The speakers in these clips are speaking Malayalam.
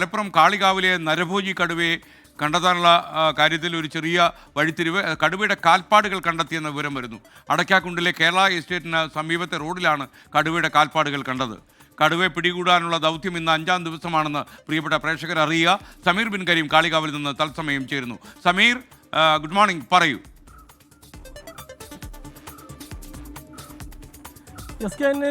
മലപ്പുറം കാളികാവിലെ നരഭോജി കടുവയെ കണ്ടെത്താനുള്ള കാര്യത്തിൽ ഒരു ചെറിയ വഴിത്തിരിവ്. കടുവയുടെ കാൽപ്പാടുകൾ കണ്ടെത്തിയെന്ന വിവരം വരുന്നു. അടയ്ക്കാക്കുണ്ടിലെ കേരള എസ്റ്റേറ്റിന് സമീപത്തെ റോഡിലാണ് കടുവയുടെ കാൽപ്പാടുകൾ കണ്ടത്. കടുവയെ പിടികൂടാനുള്ള ദൗത്യം ഇന്ന് 5-ാം ദിവസമാണെന്ന് പ്രിയപ്പെട്ട പ്രേക്ഷകർ അറിയുക. സമീർ ബിൻ കരീം കാളികാവിൽ നിന്ന് തത്സമയം ചേരുന്നു. സമീർ, ഗുഡ് മോർണിംഗ്, പറയൂ.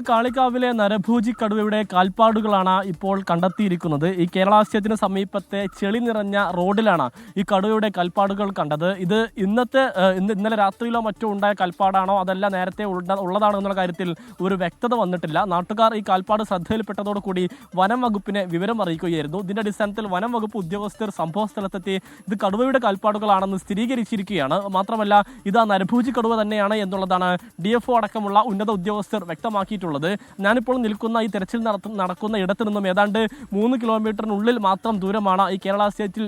കാളികാവിലെ നരഭോജി കടുവയുടെ കാൽപ്പാടുകളാണ് ഇപ്പോൾ കണ്ടെത്തിയിരിക്കുന്നത്. ഈ കേരള സ്റ്റേറ്റിന് സമീപത്തെ ചെളി നിറഞ്ഞ റോഡിലാണ് ഈ കടുവയുടെ കാൽപ്പാടുകൾ കണ്ടത്. ഇത് ഇന്നലെ രാത്രിയിലോ മറ്റോ ഉണ്ടായ കാൽപ്പാടാണോ അതല്ല നേരത്തെ ഉള്ളതാണോ എന്നുള്ള കാര്യത്തിൽ ഒരു വ്യക്തത വന്നിട്ടില്ല. നാട്ടുകാർ ഈ കാൽപ്പാട് ശ്രദ്ധയിൽപ്പെട്ടതോടുകൂടി വനം വകുപ്പിനെ വിവരം അറിയിക്കുകയായിരുന്നു. ഇതിന്റെ അടിസ്ഥാനത്തിൽ വനം വകുപ്പ് ഉദ്യോഗസ്ഥർ സംഭവ സ്ഥലത്തെത്തി ഇത് കടുവയുടെ കാൽപ്പാടുകളാണെന്ന് സ്ഥിരീകരിച്ചിരിക്കുകയാണ്. മാത്രമല്ല ഇത് ആ നരഭോജി കടുവ തന്നെയാണ് എന്നുള്ളതാണ് DFO അടക്കമുള്ള ഉന്നത ഉദ്യോഗസ്ഥർ വ്യക്തമാക്കിയിട്ടുള്ളത്. ഞാനിപ്പോൾ നിൽക്കുന്ന ഈ തെരച്ചിൽ നടക്കുന്ന ഇടത്തു നിന്നും ഏതാണ്ട് 3 കിലോമീറ്ററിനുള്ളിൽ മാത്രം ദൂരമാണ് ഈ കേരള സ്റ്റേറ്റിൽ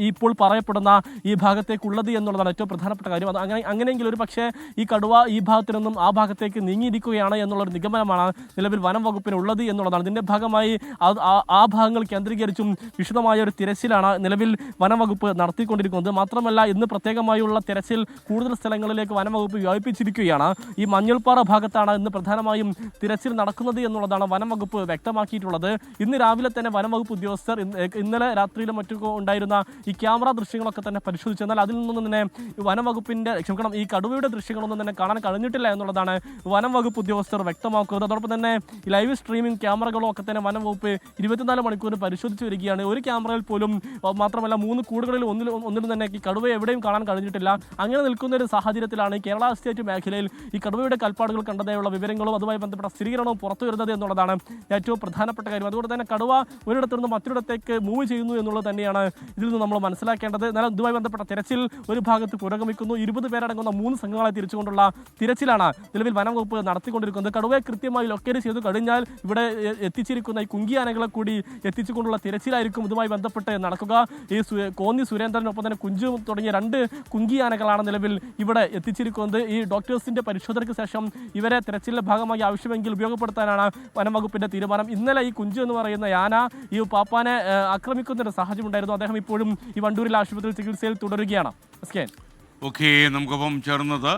ഇപ്പോൾ പറയപ്പെടുന്ന ഈ ഭാഗത്തേക്കുള്ളത് എന്നുള്ളതാണ് ഏറ്റവും പ്രധാനപ്പെട്ട കാര്യം. അത് അങ്ങനെയെങ്കിൽ ഒരു പക്ഷേ ഈ കടുവ ഈ ഭാഗത്തു നിന്നും ആ ഭാഗത്തേക്ക് നീങ്ങിയിരിക്കുകയാണ് എന്നുള്ളൊരു നിഗമനമാണ് നിലവിൽ വനം വകുപ്പിനുള്ളത് എന്നുള്ളതാണ്. ഇതിൻ്റെ ഭാഗമായി ആ ഭാഗങ്ങൾ കേന്ദ്രീകരിച്ചും വിശദമായ ഒരു തിരച്ചിലാണ് നിലവിൽ വനം വകുപ്പ് നടത്തിക്കൊണ്ടിരിക്കുന്നത്. മാത്രമല്ല ഇന്ന് പ്രത്യേകമായുള്ള തിരച്ചിൽ കൂടുതൽ സ്ഥലങ്ങളിലേക്ക് വനം വകുപ്പ് വ്യാപിപ്പിച്ചിരിക്കുകയാണ്. ഈ മഞ്ഞൾപ്പാറ ഭാഗത്താണ് ഇന്ന് പ്രധാനമായും തിരച്ചിൽ നടക്കുന്നത് എന്നുള്ളതാണ് വനം വകുപ്പ് വ്യക്തമാക്കിയിട്ടുള്ളത്. ഇന്ന് രാവിലെ തന്നെ വനം വകുപ്പ് ഉദ്യോഗസ്ഥർ ഇന്നലെ രാത്രിയിലും മറ്റും ഉണ്ടായിരുന്ന ഈ ക്യാമറ ദൃശ്യങ്ങളൊക്കെ തന്നെ പരിശോധിച്ചു. എന്നാൽ അതിൽ നിന്നും തന്നെ വനം വകുപ്പിന്റെ ഈ കടുവയുടെ ദൃശ്യങ്ങളൊന്നും തന്നെ കാണാൻ കഴിഞ്ഞിട്ടില്ല എന്നുള്ളതാണ് വനം വകുപ്പ് ഉദ്യോഗസ്ഥർ വ്യക്തമാക്കുന്നത്. അതോടൊപ്പം തന്നെ ലൈവ് സ്ട്രീമിംഗ് ക്യാമറകളും ഒക്കെ തന്നെ വനം വകുപ്പ് 24 മണിക്കൂർ പരിശോധിച്ച് വരികയാണ്. ഒരു ക്യാമറയിൽ പോലും മാത്രമല്ല 3 കൂടുകളിൽ ഒന്നിലും തന്നെ ഈ കടുവയെ എവിടെയും കാണാൻ കഴിഞ്ഞിട്ടില്ല. അങ്ങനെ നിൽക്കുന്ന ഒരു സാഹചര്യത്തിലാണ് കേരള സ്റ്റേറ്റ് മേഖലയിൽ ഈ കടുവയുടെ കാൽപ്പാടുകൾ കണ്ടതായുള്ള വിവരങ്ങളും അതുമായി ബന്ധപ്പെട്ട സ്ഥിരീകരണവും പുറത്തു വരുന്നത് എന്നുള്ളതാണ് ഏറ്റവും പ്രധാനപ്പെട്ട കാര്യം. അതുകൊണ്ട് തന്നെ കടുവ ഒരിടത്തു നിന്ന് മറ്റൊരിടത്തേക്ക് മൂവ് ചെയ്യുന്നു എന്നുള്ളത് തന്നെയാണ് ഇതിൽ നിന്ന് നമ്മൾ മനസ്സിലാക്കേണ്ടത്. എന്നാൽ ഇതുമായി ബന്ധപ്പെട്ട തിരച്ചിൽ ഒരു ഭാഗത്ത് പുരോഗമിക്കുന്നു. 20 പേരടങ്ങുന്ന 3 സംഘങ്ങളെ തിരിച്ചുകൊണ്ടുള്ള തിരച്ചിലാണ് നിലവിൽ വനം വകുപ്പ് നടത്തിക്കൊണ്ടിരിക്കുന്നത്. കടുവയെ കൃത്യമായി ലൊക്കേറ്റ് ചെയ്തു കഴിഞ്ഞാൽ ഇവിടെ എത്തിച്ചിരിക്കുന്ന ഈ കുങ്കിയാനകളെ കൂടി എത്തിച്ചുകൊണ്ടുള്ള തിരച്ചിലായിരിക്കും ഇതുമായി ബന്ധപ്പെട്ട് നടക്കുക. ഈ കോന്നി സുരേന്ദ്രനൊപ്പം തന്നെ കുഞ്ചു തുടങ്ങിയ 2 കുങ്കിയാനകളാണ് നിലവിൽ ഇവിടെ എത്തിച്ചിരിക്കുന്നത്. ഈ ഡോക്ടേഴ്സിന്റെ പരിശോധനയ്ക്ക് ശേഷം ഇവരെ തിരച്ചിലിന്റെ ഭാഗമായി ആവശ്യമെങ്കിൽ ഉപയോഗപ്പെടുത്താനാണ് വനം വകുപ്പിന്റെ തീരുമാനം. ഇന്നലെ ഈ കുഞ്ചു എന്ന് പറയുന്ന യാന ഈ പാപ്പാനെ ആക്രമിക്കുന്ന ഒരു സാഹചര്യം ഉണ്ടായിരുന്നു. അദ്ദേഹം ഇപ്പോഴും ഈ വണ്ടൂരിൽ ആശുപത്രിയിൽ ചികിത്സയിൽ തുടരുകയാണ്. ഓക്കെ, നമുക്കൊപ്പം ചേർന്നത്